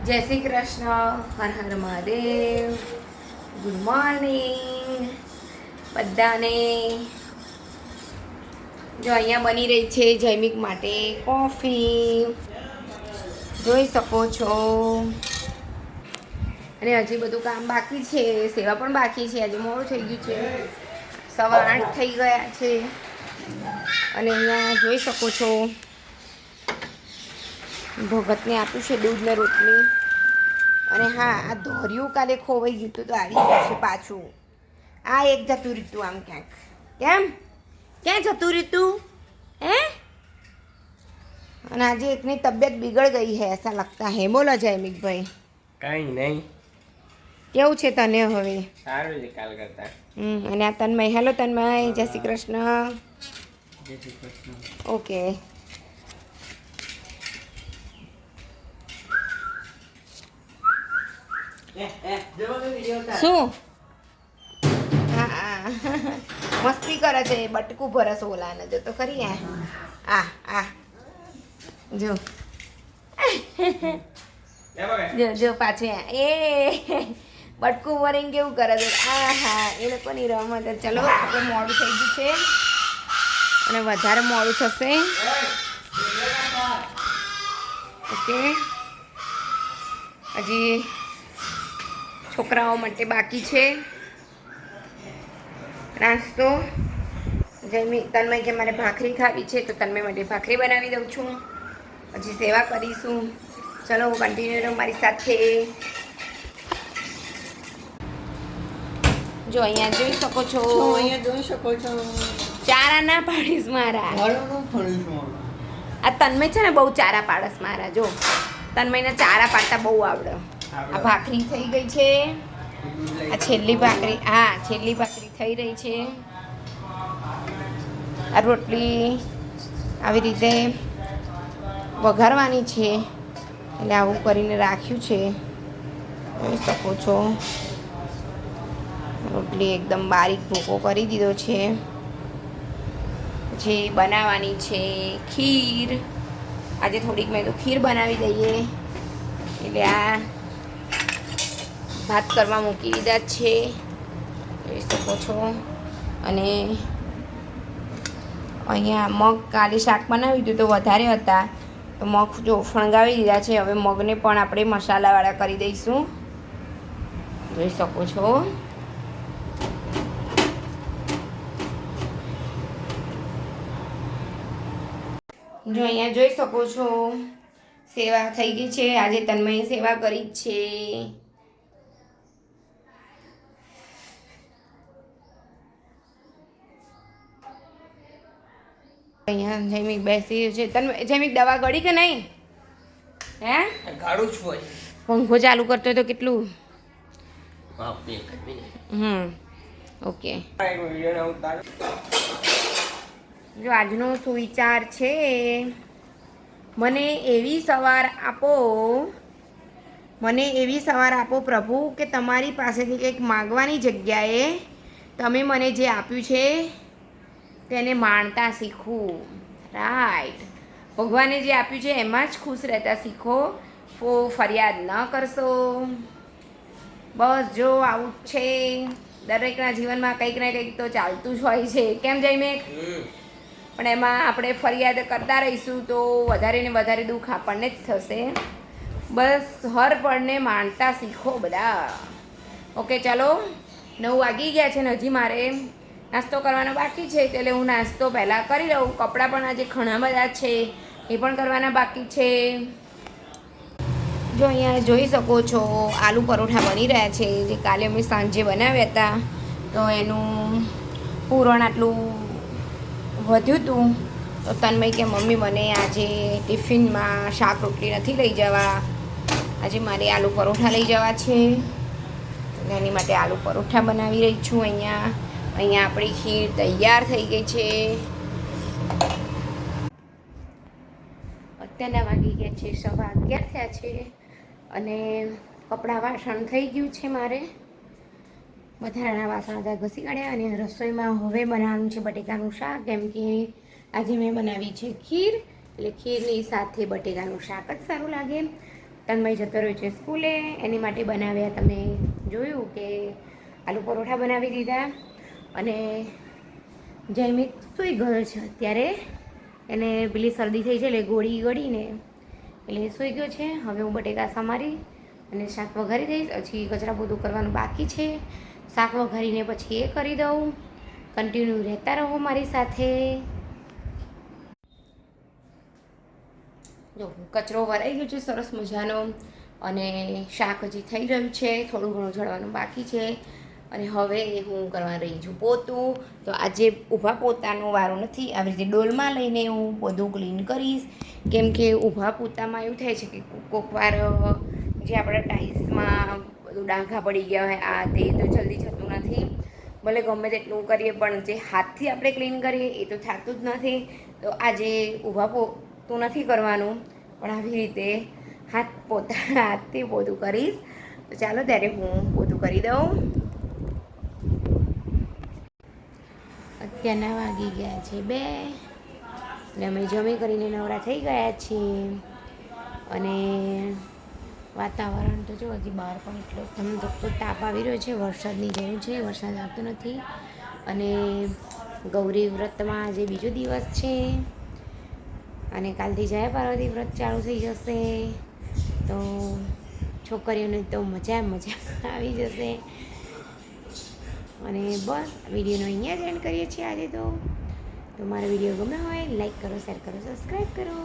જય Shri Krishna, Har Har Mahadev, good morning બધાને. જો અહીંયા બની રહી છે જૈમિક માટે કોફી, જોઈ શકો છો. અને હજી બધું કામ બાકી છે, સેવા પણ બાકી છે. આજે મોડું થઈ ગયું છે, 8:15 થઈ ગયા છે. અને અહીંયા જોઈ શકો છો ભગતને આપ્યું છે દૂધ ને રોટલી. અને હા, આ ધોર્યું કાલે ખોવાઈ ગયું હતું તો આવી ગયું છે પાછું. આ એક જતું રીતું આમ ક્યાંક. કેમ ક્યાં જતું રીતું હે? અને આજે એકની તબિયત बिगड़ गई है ऐसा लगता है. બોલો જયમિક ભાઈ. કઈ નહીં, કેવું છે તને હવે? સારું છે કાલ કરતા. અને આ તન્મય. હેલો તન્મય, જય શ્રી કૃષ્ણ. જય શ્રી કૃષ્ણ. ઓકે. શું? હા મસ્તી કરે છે, બટકું ભરે છે ઓલાને. જો તો ખરી. આ જો જો પાછું એ બટકું ભરીને કેવું કરે છે. હા એ લોકોની રમત. ચલો આપણે મોડું થઈ ગયું છે અને વધારે મોડું થશે. ઓકે, હજી છોકરાઓ માટે બાકી છે નાસ્તો. તન્મય કે મારે ભાખરી ખાવી છે તો તન્મય માટે ભાખરી બનાવી દઉં છું. પછી સેવા કરીશું. ચલો કન્ટિન્યુ રહો મારી સાથે. જો અહીંયા જોઈ શકો છો. ચારા ના પાડીશ મારા. આ તન્મય છે ને બહુ ચારા પાડસ મારા. જો તન્મયને ચારા પાડતા બહુ આવડે. આ ભાખરી થઈ ગઈ છે. આ છેલ્લી ભાખરી. હા, છેલ્લી ભાખરી થઈ રહી છે. આ રોટલી આવી રીતે વઘારવાની છે, એટલે આવું કરીને રાખ્યું છે. જોઈ શકો છો રોટલી એકદમ બારીક ભૂકો કરી દીધો છે. પછી બનાવવાની છે ખીર. આજે થોડીક મેં તો ખીર બનાવી દઈએ, એટલે આ ભાત કરવા મૂકી દીધા છે. જોઈ શકો છો. અને અહીંયા મગ કાલે શાક બનાવ્યું હતું તો વધારે હતા, તો મગ જો ફણગાવી દીધા છે. હવે મગને પણ આપણે મસાલાવાળા કરી દઈશું. જોઈ શકો છો. જો અહીંયા જોઈ શકો છો સેવા થઈ ગઈ છે. આજે તન્મયે સેવા કરી જ છે. અહીંયા જૈમિક બેસી છે. જૈમિક દવા ગળી કે નહીં? હે ગાડું છું હોય. પંખો ચાલુ કરતો હોય તો કેટલું. ઓકે. જો આજનો સુવિચાર છે, મને એવી સવાર આપો પ્રભુ કે તમારી પાસેથી કંઈક માગવાની જગ્યાએ તમે મને જે આપ્યું છે તેને માણતા શીખવું. રાઈટ. ભગવાને જે આપ્યું છે એમાં જ ખુશ રહેતા શીખો. ફરિયાદ ન કરશો. બસ જો આવું જ છે. દરેકના જીવનમાં કંઈક ને કંઈક તો ચાલતું જ હોય છે. કેમ જયમેક? પણ એમાં આપણે ફરિયાદ કરતા રહીશું તો વધારે ને વધારે દુઃખ આપણને જ થશે. બસ હર પળને માણતા શીખો બધા. ઓકે, ચાલો 9 વાગી ગયા છે ને હજી મારે નાસ્તો કરવાનો બાકી છે, એટલે હું નાસ્તો પહેલાં કરી લઉં. કપડાં પણ આજે ઘણા બધા છે, એ પણ કરવાના બાકી છે. જો અહીંયા જોઈ શકો છો આલુ પરોઠા બની રહ્યા છે, જે કાલે અમે સાંજે બનાવ્યા હતા. તો એનું પૂરણ આટલું વધ્યું હતું, તો તન્મય કે મમ્મી મને આજે ટિફિનમાં શાક રોટલી નથી લઈ જવા, આજે મારે આલુ પરોઠા લઈ જવા છે. એની માટે આલુ પરોઠા બનાવી રહી છું. અહીંયા આપણી ખીર તૈયાર થઈ ગઈ છે. અત્યારના વાગી ગયા છે 11:15 થયા છે. અને કપડાં વાસણ થઈ ગયું છે મારે. વધારાના વાસણ બધા ઘસી કાઢ્યા. અને રસોઈમાં હવે બનાવવાનું છે બટેકાનું શાક, કેમ કે આજે મેં બનાવી છે ખીર, એટલે ખીરની સાથે બટેકાનું શાક જ સારું લાગે. તન્મય જતો રહ્યો છે સ્કૂલે, એની માટે બનાવ્યા. તમે જોયું કે આલુ પરોઠા બનાવી દીધા અને જયમિત સૂઈ ગયો છે અત્યારે. એને પેલી શરદી થઈ છે એટલે ગોળી ગળીને એટલે સૂઈ ગયો છે. હવે હું બટેકા સમારી અને શાક વઘારી દઈશ. પછી કચરા પોતું કરવાનું બાકી છે. શાક વઘારીને પછી એ કરી દઉં. કન્ટિન્યુ રહેતા રહો મારી સાથે. જો કચરો ભરાઈ ગયો છે સરસ મજાનો અને શાક હજી થઈ રહ્યું છે, થોડું ઘણું જળવાનું બાકી છે. અને હવે હું કરવા રહી છું પોતું. તો આજે ઊભા પોતાનો વારો નથી, આવી રીતે ડોલમાં લઈને હું બધું ક્લીન કરીશ. કેમ કે ઊભા પોતામાં એવું થાય છે કે કોક વાર જે આપણા ટાઇલ્સમાં બધું ડાઘા પડી ગયા હોય આ તે તો જલ્દી જતું નથી. ભલે ગમે તેટલું કરીએ પણ જે હાથથી આપણે ક્લીન કરીએ એ તો થતું જ નથી. તો આજે ઊભા પોતું નથી કરવાનું, પણ આવી રીતે હાથથી પોતું કરીશ. તો ચાલો ત્યારે હું પોતું કરી દઉં. અત્યારના વાગી ગયા છે 2 અને અમે જમી કરીને નવરા થઈ ગયા છીએ. અને વાતાવરણ તો જો હજી બહાર પણ એટલો ધમધકતો તાપ આવી રહ્યો છે, વરસાદની જરૂર છે, વરસાદ આવતો નથી. અને ગૌરી વ્રતમાં આજે બીજો દિવસ છે અને કાલથી જય પાર્વતી વ્રત ચાલુ થઈ જશે. તો છોકરીઓને તો મજા આવી જશે. અને બસ વિડીયોનો અહીંયા જ એન્ડ કરીએ છીએ આજે. તો મારો વિડીયો ગમે હોય લાઈક કરો, શેર કરો, સબસ્ક્રાઈબ કરો.